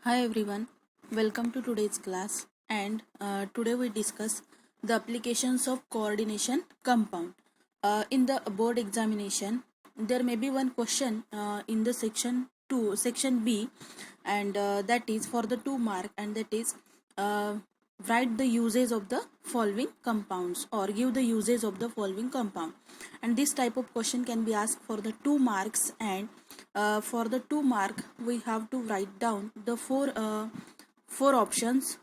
Hi everyone, welcome to today's class and today we discuss the applications of coordination compound. In the board examination, there may be one question in the section B, and that is for the 2 mark, and that is uh, write the uses of the following compounds or give the uses of the following compound. And this type of question can be asked for the 2 marks, and for the 2 mark we have to write down the four options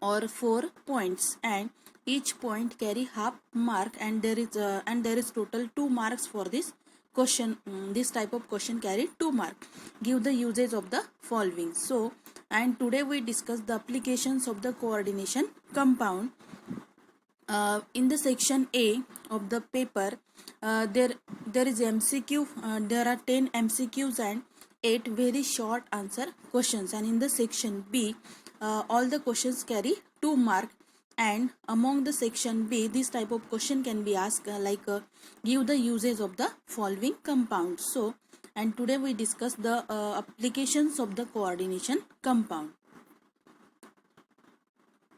or 4 points, and each point carry half mark, and there is total 2 marks for this question. This type of question carry 2 mark. Give the usage of the following. So, and today we discuss the applications of the coordination compound. In the section A of the paper, there is MCQ. There are 10 MCQs and 8 very short answer questions. And in the section B, all the questions carry 2 mark. And among the section B, this type of question can be asked give the uses of the following compounds. So, and today we discuss the applications of the coordination compound.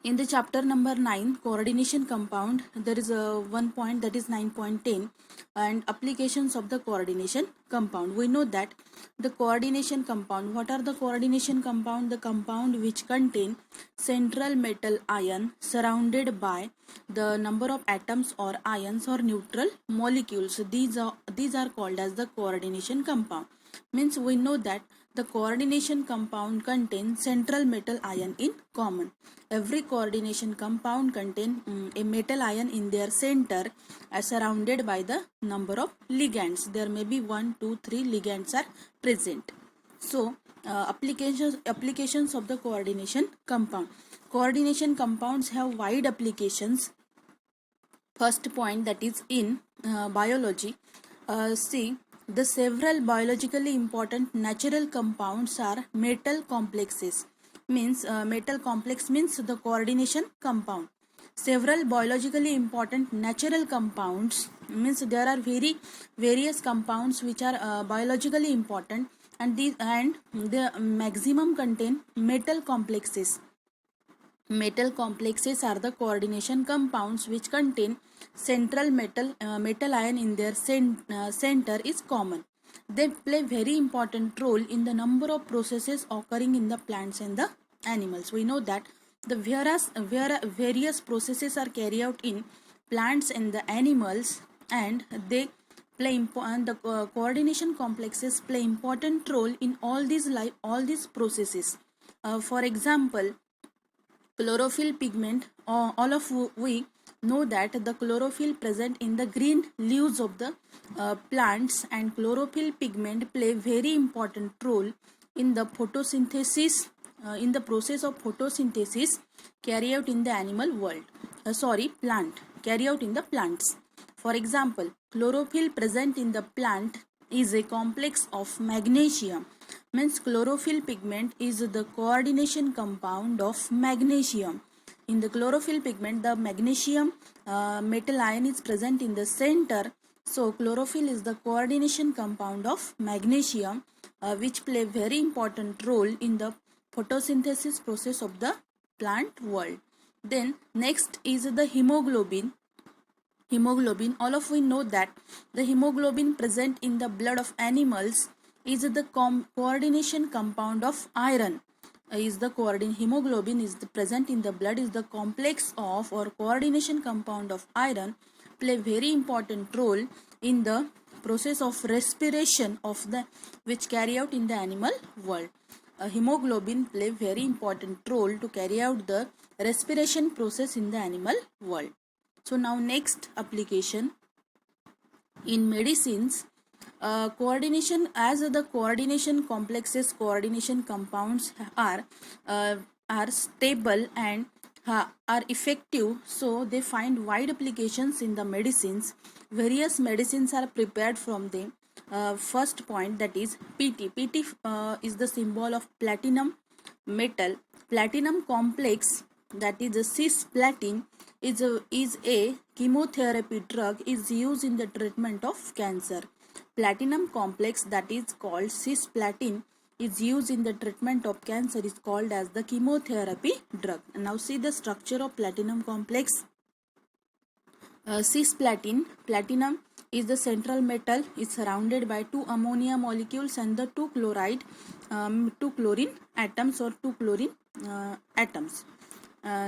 In the chapter number 9, coordination compound, there is one point, that is 9.10, and applications of the coordination compound. We know that the coordination compound, what are the coordination compound? The compound which contain central metal ion surrounded by the number of atoms or ions or neutral molecules. These are called as the coordination compound. Means we know that the coordination compound contains central metal ion in common. Every coordination compound contains a metal ion in their center, surrounded by the number of ligands. There may be 1, 2, 3 ligands are present. So, applications of the coordination compound. Coordination compounds have wide applications. First point, that is in biology. See, the several biologically important natural compounds are metal complexes. Means metal complex means the coordination compound. Several biologically important natural compounds means there are various compounds which are biologically important, and the maximum contain metal complexes. Metal complexes are the coordination compounds which contain central metal ion in their center is common. They play very important role in the number of processes occurring in the plants and the animals. We know that the various processes are carried out in plants and the animals, and they the coordination complexes play important role in all these processes. For example, chlorophyll pigment, all of we know that the chlorophyll present in the green leaves of the plants, and chlorophyll pigment play very important role in the photosynthesis, in the process of photosynthesis carry out in the animal world, plant, carry out in the plants. For example, chlorophyll present in the plant is a complex of magnesium. Means chlorophyll pigment is the coordination compound of magnesium. In the chlorophyll pigment, the magnesium metal ion is present in the center. So chlorophyll is the coordination compound of magnesium, which play very important role in the photosynthesis process of the plant world. Then next is the hemoglobin. All of we know that the hemoglobin present in the blood of animals is the coordination compound of iron. Hemoglobin is present in the blood is the complex of or coordination compound of iron, play very important role in the process of respiration of the which carry out in the animal world. Hemoglobin play very important role to carry out the respiration process in the animal world. So now next application in medicines, coordination, as the coordination complexes, coordination compounds are stable and are effective, so they find wide applications in the medicines. Various medicines are prepared from them. First point, that is PT. PT is the symbol of platinum metal. Platinum complex, that is a cisplatin, is a chemotherapy drug, is used in the treatment of cancer. Platinum complex, that is called cisplatin, is used in the treatment of cancer is called as the chemotherapy drug. Now see the structure of platinum complex. Cisplatin, platinum is the central metal, is surrounded by two ammonia molecules and the two chlorine atoms or two chlorine atoms.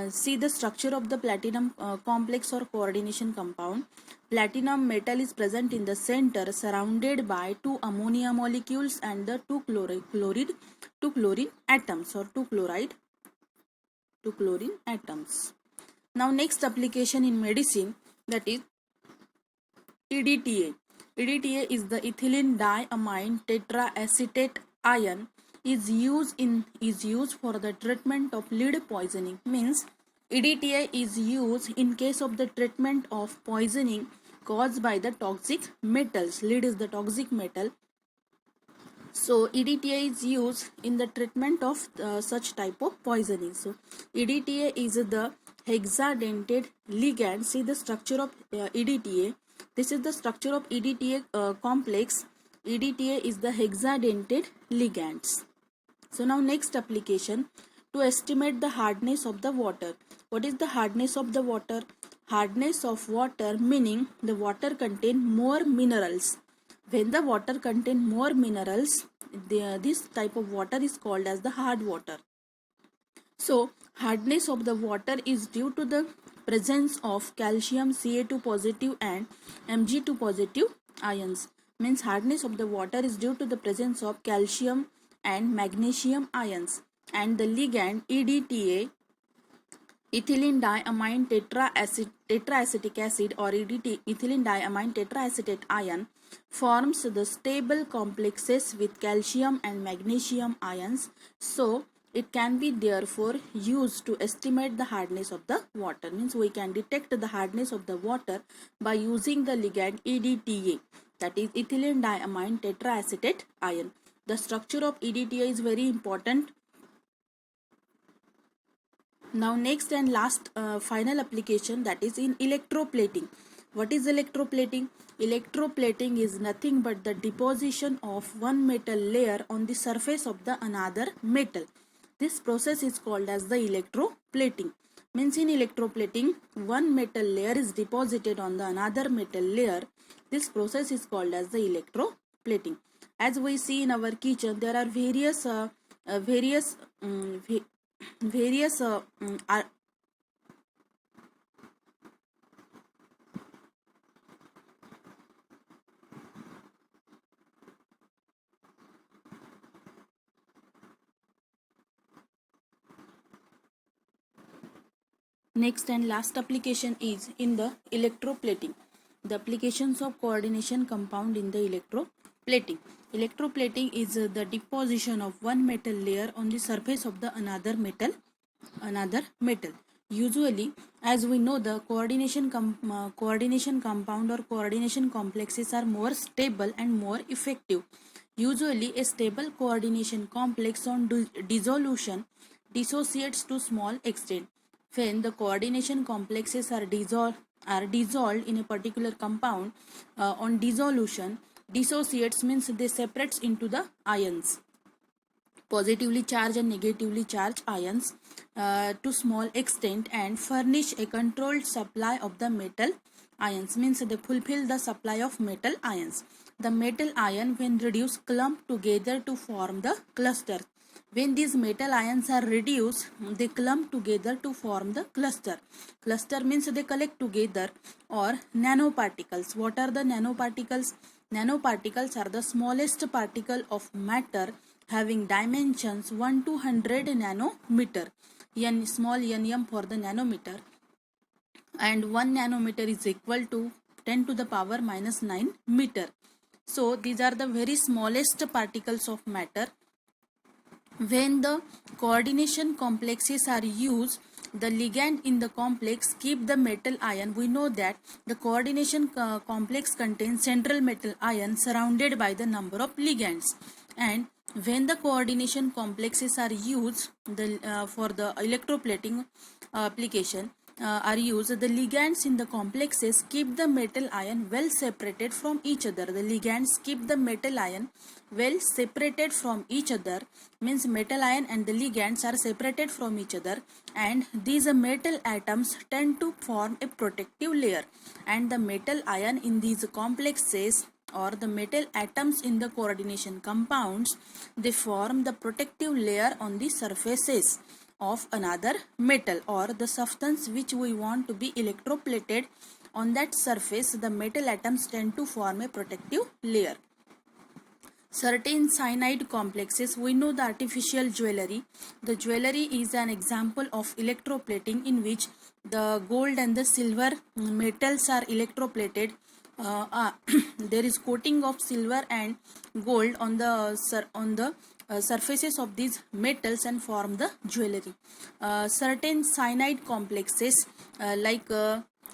See the structure of the platinum complex or coordination compound. Platinum metal is present in the center, surrounded by two ammonia molecules and the two chlorine atoms or two chlorine atoms. Now next application in medicine, that is EDTA. EDTA is the ethylene diamine tetraacetate ion is used for the treatment of lead poisoning. Means EDTA is used in case of the treatment of poisoning caused by the toxic metals. Lead is the toxic metal. So EDTA is used in the treatment of such type of poisoning. So EDTA is the hexadentate ligand. See the structure of EDTA. This is the structure of EDTA complex. EDTA is the hexadentate ligands. So now next application, to estimate the hardness of the water. What is the hardness of the water? Hardness of water meaning the water contain more minerals. When the water contain more minerals, this type of water is called as the hard water. So hardness of the water is due to the presence of calcium Ca2 positive and Mg2 positive ions. Means hardness of the water is due to the presence of calcium and magnesium ions, and the ligand EDTA, ethylene diamine tetraacetic acid or ethylene diamine tetraacetate ion, forms the stable complexes with calcium and magnesium ions. So it can be therefore used to estimate the hardness of the water. Means we can detect the hardness of the water by using the ligand EDTA, that is ethylene diamine tetraacetate ion. The structure of EDTA is very important. Now next and last final application, that is in electroplating. What is electroplating? Electroplating is nothing but the deposition of one metal layer on the surface of the another metal. This process is called as the electroplating. Means in electroplating, one metal layer is deposited on the another metal layer. This process is called as the electroplating. As we see in our kitchen, there are various next and last application is in the electroplating. The applications of coordination compound in the electroplating. Electroplating is the deposition of one metal layer on the surface of the another metal. Usually, as we know, the coordination compound or coordination complexes are more stable and more effective. Usually, a stable coordination complex on dissolution dissociates to small extent. When the coordination complexes are dissolved in a particular compound on dissolution, dissociates means they separates into the ions, positively charged and negatively charged ions, to small extent, and furnish a controlled supply of the metal ions. Means they fulfill the supply of metal ions. The metal ion, when reduced, clump together to form the cluster. When these metal ions are reduced, they clump together to form the cluster. Cluster means they collect together, or nanoparticles. What are the nanoparticles? Nanoparticles are the smallest particle of matter having dimensions 1 to 100 nanometer. N, small nm for the nanometer, and 1 nanometer is equal to 10 to the power minus 9 meter. So these are the very smallest particles of matter. When the coordination complexes are used, the ligand in the complex keep the metal ion. We know that the coordination complex contains central metal ion surrounded by the number of ligands. And when the coordination complexes are used for the electroplating application, are used, the ligands in the complexes keep the metal ion well separated from each other. The ligands keep the metal ion well separated from each other, means metal ion and the ligands are separated from each other, and these metal atoms tend to form a protective layer, and the metal ion in these complexes or the metal atoms in the coordination compounds, they form the protective layer on the surfaces of another metal or the substance which we want to be electroplated. On that surface, the metal atoms tend to form a protective layer. Certain cyanide complexes, we know the artificial jewelry. The jewelry is an example of electroplating in which the gold and the silver metals are electroplated. There is coating of silver and gold on the surfaces of these metals and form the jewelry. Certain cyanide complexes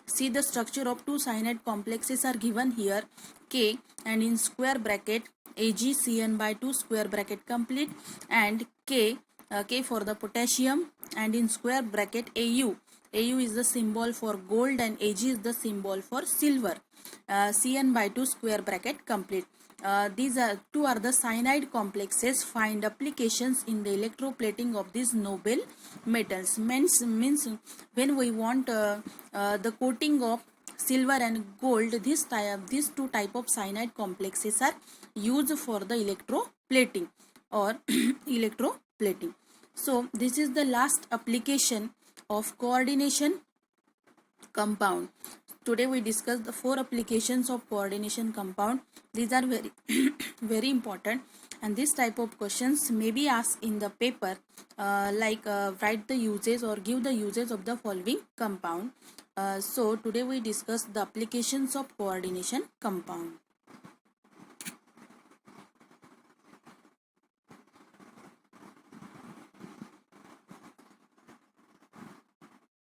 see the structure of two cyanide complexes are given here, K and in square bracket AgCN by 2 square bracket complete, and K for the potassium, and in square bracket AU is the symbol for gold and Ag is the symbol for silver. Cn by 2 square bracket complete. These are the cyanide complexes. Find applications in the electroplating of these noble metals. Means when we want the coating of silver and gold, these two type of cyanide complexes are used for the electroplating or electroplating. So this is the last application of coordination compound. Today we discussed the 4 applications of coordination compound. These are very very important, and this type of questions may be asked in the paper, write the uses or give the uses of the following compound. So today we discussed the applications of coordination compound.